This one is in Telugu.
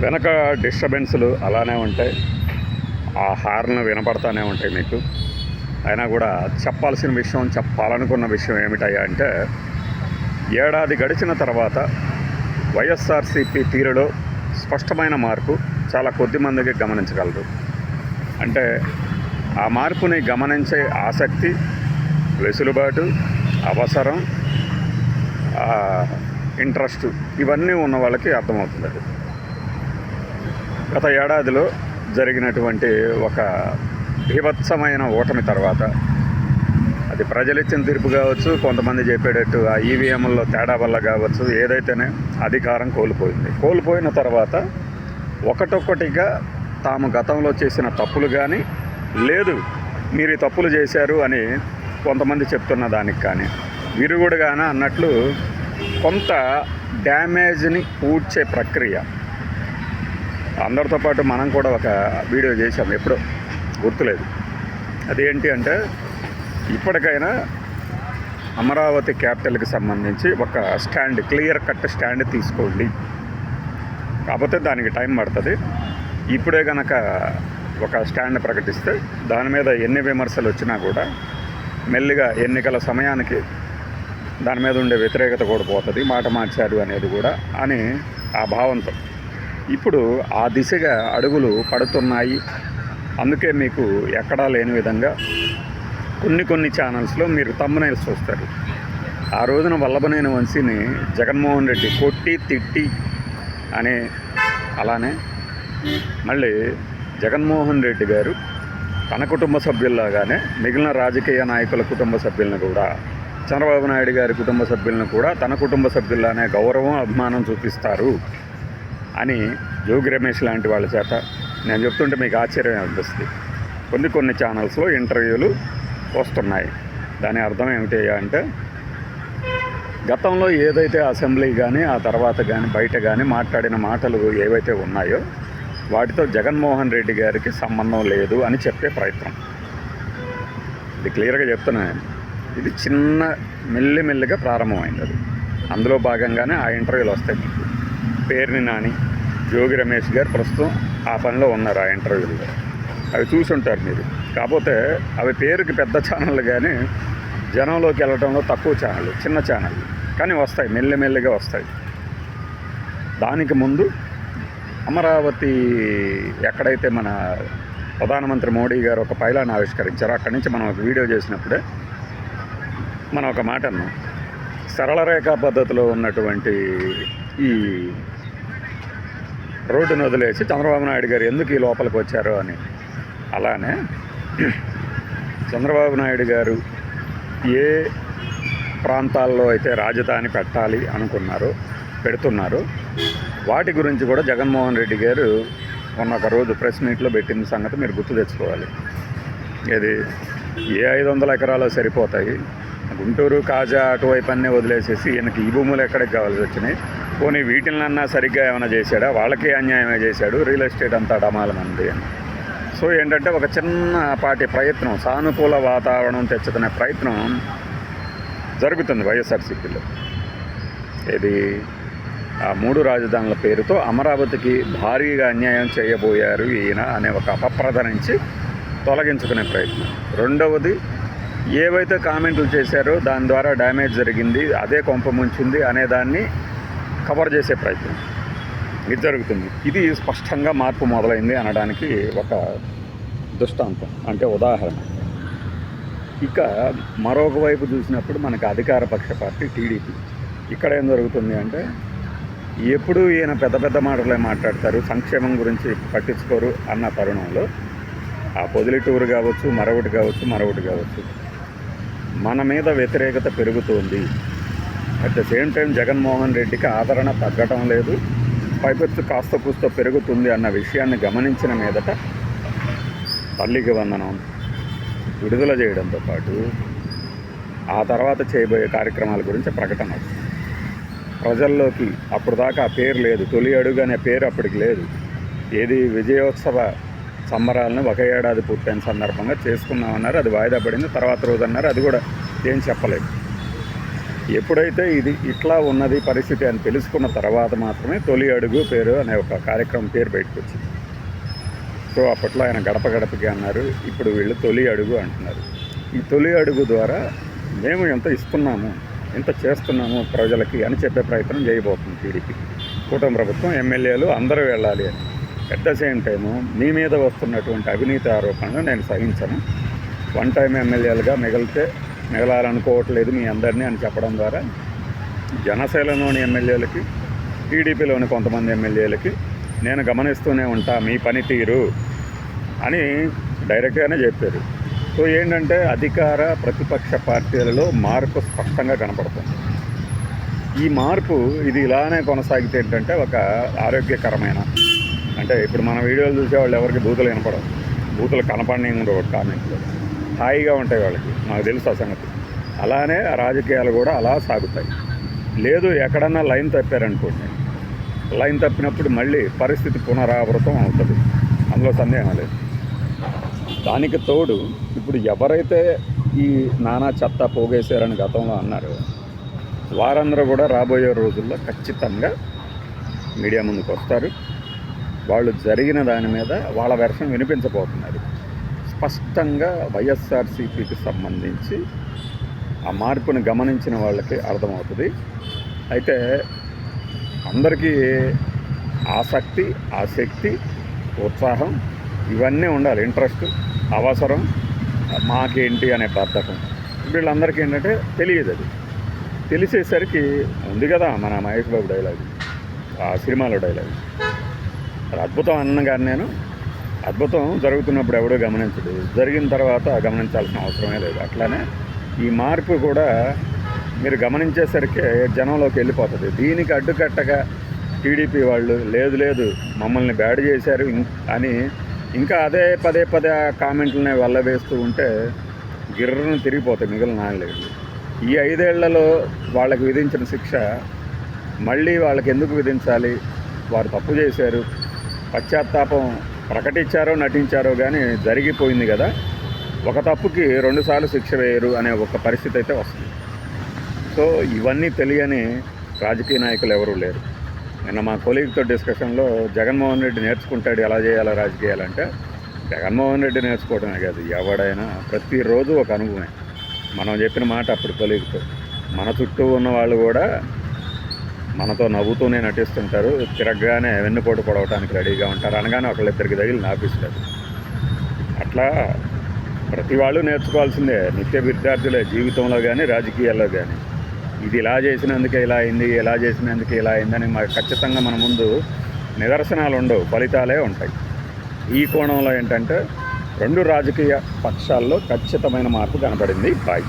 వెనక డిస్టర్బెన్స్లు అలానే ఉంటాయి, ఆ హార్న్ వినపడతానే ఉంటాయి మీకు. అయినా కూడా చెప్పాల్సిన విషయం, చెప్పాలనుకున్న విషయం ఏమిటయ్యా అంటే, ఏడాది గడిచిన తర్వాత వైఎస్ఆర్సీపీ తీరులో స్పష్టమైన మార్పు చాలా కొద్ది మందికి గమనించగలరు. అంటే ఆ మార్పుని గమనించే ఆసక్తి, వెసులుబాటు, అవసరం, ఇంట్రెస్ట్ ఇవన్నీ ఉన్న వాళ్ళకి అర్థమవుతుంది. అది గత ఏడాదిలో జరిగినటువంటి ఒక బీభత్సమైన ఓటమి తర్వాత, అది ప్రజలిచ్చిన తీర్పు కావచ్చు, కొంతమంది చెప్పేటట్టు ఆ ఈవీఎంల్లో తేడా వల్ల కావచ్చు, ఏదైతేనే అధికారం కోల్పోయిన తర్వాత ఒకటొక్కటిగా తాము గతంలో చేసిన తప్పులు కానీ, లేదు మీరు ఈ తప్పులు చేశారు అని కొంతమంది చెప్తున్న దానికి కానీ విరుగుడుగాన అన్నట్లు కొంత డ్యామేజ్ని పూడ్చే ప్రక్రియ. అందరితో పాటు మనం కూడా ఒక వీడియో చేసాం, ఎప్పుడో గుర్తులేదు. అదేంటి అంటే, ఇప్పటికైనా అమరావతి క్యాపిటల్కి సంబంధించి ఒక స్టాండ్, క్లియర్ కట్ స్టాండ్ తీసుకోండి. కాకపోతే దానికి టైం పడుతుంది. ఇప్పుడే కనుక ఒక స్టాండ్ ప్రకటిస్తే దాని మీద ఎన్ని విమర్శలు వచ్చినా కూడా మెల్లిగా ఎన్నికల సమయానికి దాని మీద ఉండే వ్యతిరేకత కూడా పోతుంది, మాట మార్చారు అనేది కూడా అని ఆ భావంతో ఇప్పుడు ఆ దిశగా అడుగులు పడుతున్నాయి. అందుకే మీకు ఎక్కడా లేని విధంగా కొన్ని ఛానల్స్లో మీరు థంబ్నెయిల్స్ చూస్తారు. ఆ రోజున వల్లభనేని వంశీని జగన్మోహన్ రెడ్డి కొట్టి తిట్టి అని, అలానే మళ్ళీ జగన్మోహన్ రెడ్డి గారు తన కుటుంబ సభ్యుల్లాగానే మిగిలిన రాజకీయ నాయకుల కుటుంబ సభ్యులను కూడా, చంద్రబాబు నాయుడు గారి కుటుంబ సభ్యులను కూడా తన కుటుంబ సభ్యుల్లానే గౌరవం, అభిమానం చూపిస్తారు అని జోగి రమేష్ లాంటి వాళ్ళ చేత నేను చెప్తుంటే మీకు ఆశ్చర్యం అనిపిస్తుంది. కొన్ని ఛానల్స్లో ఇంటర్వ్యూలు వస్తున్నాయి. దాని అర్థం ఏమిటి అంటే, గతంలో ఏదైతే అసెంబ్లీ కానీ ఆ తర్వాత కానీ బయట కానీ మాట్లాడిన మాటలు ఏవైతే ఉన్నాయో వాటితో జగన్మోహన్ రెడ్డి గారికి సంబంధం లేదు అని చెప్పే ప్రయత్నం. ఇది క్లియర్గా చెప్తున్నాను. ఇది చిన్న మెల్లిమెల్లిగా ప్రారంభమైంది. అది అందులో భాగంగానే ఆ ఇంటర్వ్యూలు వస్తాయి మీకు. పేర్ని నాని, జోగి రమేష్ గారు ప్రస్తుతం ఆ పనిలో ఉన్నారు. ఆ ఇంటర్వ్యూలో అవి చూసుంటారు మీరు. కాకపోతే అవి పేరుకి పెద్ద ఛానళ్ళు కానీ జనంలోకి వెళ్ళడంలో తక్కువ ఛానళ్ళు, చిన్న ఛానళ్ళు, కానీ వస్తాయి, మెల్లిమెల్లిగా వస్తాయి. దానికి ముందు అమరావతి ఎక్కడైతే మన ప్రధానమంత్రి మోడీ గారు ఒక పైలాన్ని ఆవిష్కరించారో అక్కడి నుంచి మనం ఒక వీడియో చేసినప్పుడే మనం ఒక మాట అన్నాం. సరళ రేఖా పద్ధతిలో ఉన్నటువంటి ఈ రోడ్డును వదిలేసి చంద్రబాబు నాయుడు గారు ఎందుకు ఈ లోపలికి వచ్చారో అని. అలానే చంద్రబాబు నాయుడు గారు ఏ ప్రాంతాల్లో అయితే రాజధాని పెట్టాలి అనుకున్నారో, పెడుతున్నారో వాటి గురించి కూడా జగన్మోహన్ రెడ్డి గారు మొన్న ఒక రోజు ప్రెస్ మీట్లో పెట్టిన సంగతి మీరు గుర్తు తెచ్చుకోవాలి. ఇది ఏ 500 ఎకరాలు సరిపోతాయి, గుంటూరు కాజా అటువైపు అన్నీ వదిలేసేసి ఈయనకి ఈ భూములు ఎక్కడికి కావాల్సి వచ్చినాయి, పోనీ వీటినన్నా సరిగ్గా ఏమైనా చేశాడా, వాళ్ళకే అన్యాయమే చేశాడు, రియల్ ఎస్టేట్ అంతా డమాలమంది అని. సో ఏంటంటే ఒక చిన్నపాటి ప్రయత్నం, సానుకూల వాతావరణం తెచ్చుకునే ప్రయత్నం జరుగుతుంది వైఎస్ఆర్సీపీలో. ఇది ఆ 3 రాజధానుల పేరుతో అమరావతికి భారీగా అన్యాయం చేయబోయారు ఈయన అనే ఒక అపప్రద నుంచి తొలగించుకునే ప్రయత్నం. రెండవది, ఏవైతే కామెంట్లు చేశారో దాని ద్వారా డ్యామేజ్ జరిగింది, అదే కొంప ముంచింది అనేదాన్ని కవర్ చేసే ప్రయత్నం ఇది జరుగుతుంది. ఇది స్పష్టంగా మార్పు మొదలైంది అనడానికి ఒక దృష్టాంతం, అంటే ఉదాహరణ. ఇక మరొక వైపు చూసినప్పుడు మనకు అధికార పక్ష పార్టీ టీడీపీ. ఇక్కడ ఏం జరుగుతుంది అంటే, ఎప్పుడు ఈయన పెద్ద మాటలే మాట్లాడతారు, సంక్షేమం గురించి పట్టించుకోరు అన్న తరుణంలో ఆ పొదిలిటూరు కావచ్చు, మరొకటి కావచ్చు, మన మీద వ్యతిరేకత పెరుగుతోంది. At the same time Jaganmohan రెడ్డికి ఆదరణ తగ్గటం లేదు, పైపెచ్చు కాస్త కూస్తో పెరుగుతుంది అన్న విషయాన్ని గమనించిన మీదట తల్లికి వందనం విడుదల చేయడంతో పాటు ఆ తర్వాత చేయబోయే కార్యక్రమాల గురించి ప్రకటన ప్రజల్లోకి. అప్పుడు దాకా ఆ పేరు లేదు, తొలి అడుగు అనే పేరు అప్పటికి లేదు. ఏది విజయోత్సవ సంబరాలను ఒక ఏడాది పూర్తయిన సందర్భంగా చేసుకున్నామన్నారు, అది వాయిదా పడింది. తర్వాత రోజు అన్నారు, అది కూడా ఏం చెప్పలేదు. ఎప్పుడైతే ఇది ఇట్లా ఉన్నది పరిస్థితి అని తెలుసుకున్న తర్వాత మాత్రమే తొలి అడుగు పేరు అనే ఒక కార్యక్రమం పేరు బయటకు వచ్చింది. సో అప్పట్లో ఆయన గడప గడపకి అన్నారు, ఇప్పుడు వీళ్ళు తొలి అడుగు అంటున్నారు. ఈ తొలి అడుగు ద్వారా మేము ఎంత ఇస్తున్నాము, ఎంత చేస్తున్నాము ప్రజలకి అని చెప్పే ప్రయత్నం చేయబోతుంది టీడీపీ కూటమి ప్రభుత్వం. ఎమ్మెల్యేలు అందరూ వెళ్ళాలి అని. అట్ ద సేమ్ టైము మీ మీద వస్తున్నటువంటి అవినీతి ఆరోపణలు నేను సహించను, వన్ టైం ఎమ్మెల్యేలుగా మిగలాలనుకోవట్లేదు మీ అందరినీ అని చెప్పడం ద్వారా జనసేనలోని ఎమ్మెల్యేలకి, టీడీపీలోని కొంతమంది ఎమ్మెల్యేలకి నేను గమనిస్తూనే ఉంటా మీ పనితీరు అని డైరెక్ట్గానే చెప్పారు. సో ఏంటంటే అధికార ప్రతిపక్ష పార్టీలలో మార్పు స్పష్టంగా కనపడుతుంది. ఈ మార్పు ఇది ఇలానే కొనసాగితే ఏంటంటే ఒక ఆరోగ్యకరమైన, అంటే ఇప్పుడు మన వీడియోలు చూసేవాళ్ళు ఎవరికి బూతులు వినపడవు, బూతులు కనపడని ఉండవు కామెంట్లు, హాయిగా ఉంటాయి వాళ్ళకి, నాకు తెలుసు ఆ సంగతి. అలానే రాజకీయాలు కూడా అలా సాగుతాయి. లేదు ఎక్కడన్నా లైన్ తప్పారనుకోండి, లైన్ తప్పినప్పుడు మళ్ళీ పరిస్థితి పునరావృతం అవుతుంది, అందులో సందేహం లేదు. దానికి తోడు ఇప్పుడు ఎవరైతే ఈ నానా చెత్త పోగేశారని గతంలో అన్నారో వారందరూ కూడా రాబోయే రోజుల్లో ఖచ్చితంగా మీడియా ముందుకు వస్తారు. వాళ్ళు జరిగిన దాని మీద వాళ్ళ వెర్షన్ వినిపించబోతున్నారు. స్పష్టంగా వైఎస్ఆర్సీపీకి సంబంధించి ఆ మార్పుని గమనించిన వాళ్ళకి అర్థమవుతుంది. అయితే అందరికీ ఆసక్తి, ఆసక్తి, ఉత్సాహం ఇవన్నీ ఉండాలి, ఇంట్రెస్ట్ అవసరం, మాకేంటి అనే బద్ధకం వీళ్ళందరికీ ఏంటంటే తెలియదు. అది తెలిసేసరికి ఉంది కదా మన మహేష్ బాబు డైలాగ్, ఆ సినిమాలో డైలాగ్, అది అద్భుతం అన్నగారు నేను, అద్భుతం జరుగుతున్నప్పుడు ఎవడో గమనించడు, జరిగిన తర్వాత గమనించాల్సిన అవసరమే లేదు. అట్లానే ఈ మార్పు కూడా మీరు గమనించేసరికి జనంలోకి వెళ్ళిపోతుంది. దీనికి అడ్డుకట్టగా టీడీపీ వాళ్ళు లేదు మమ్మల్ని బ్యాడ్ చేశారు అని ఇంకా అదే పదే ఆ కామెంట్లని వెళ్ళవేస్తూ ఉంటే గిర్రను తిరిగిపోతాయి మిగిలిన నాలుగు. ఈ 5 ఏళ్లలో వాళ్ళకి విధించిన శిక్ష మళ్ళీ వాళ్ళకి ఎందుకు విధించాలి? వారు తప్పు చేశారు, పశ్చాత్తాపం ప్రకటించారో నటించారో కానీ జరిగిపోయింది కదా, ఒక తప్పుకి 2 సార్లు శిక్ష వేయరు అనే ఒక పరిస్థితి అయితే వస్తుంది. సో ఇవన్నీ తెలియని రాజకీయ నాయకులు ఎవరూ లేరు. నిన్న మా కొలీగ్తో డిస్కషన్లో జగన్మోహన్ రెడ్డి నేర్చుకుంటాడు ఎలా చేయాలో రాజకీయాలంటే, జగన్మోహన్ రెడ్డి నేర్చుకోవడమే కాదు, ఎవడైనా ప్రతిరోజు ఒక అనుభవమే. మనం చెప్పిన మాట అప్పుడు కొలీగ్తో, మన చుట్టూ ఉన్న వాళ్ళు కూడా మనతో నవ్వుతూనే నటిస్తుంటారు, తిరగగానే వెన్నుపోటు పొడవటానికి రెడీగా ఉంటారు, అనగానే ఒకళ్ళిద్దరికి తగిలి నాపిస్తారు. అట్లా ప్రతి వాళ్ళు నేర్చుకోవాల్సిందే, నిత్య విద్యార్థులే జీవితంలో కానీ రాజకీయాల్లో కానీ. ఇది ఇలా చేసినందుకే ఇలా అయింది, ఇలా చేసినందుకే ఇలా అయిందని ఖచ్చితంగా మన ముందు నిదర్శనాలు ఉండవు, ఫలితాలే ఉంటాయి. ఈ కోణంలో ఏంటంటే 2 రాజకీయ పక్షాల్లో ఖచ్చితమైన మార్పు కనపడింది. బాయ్.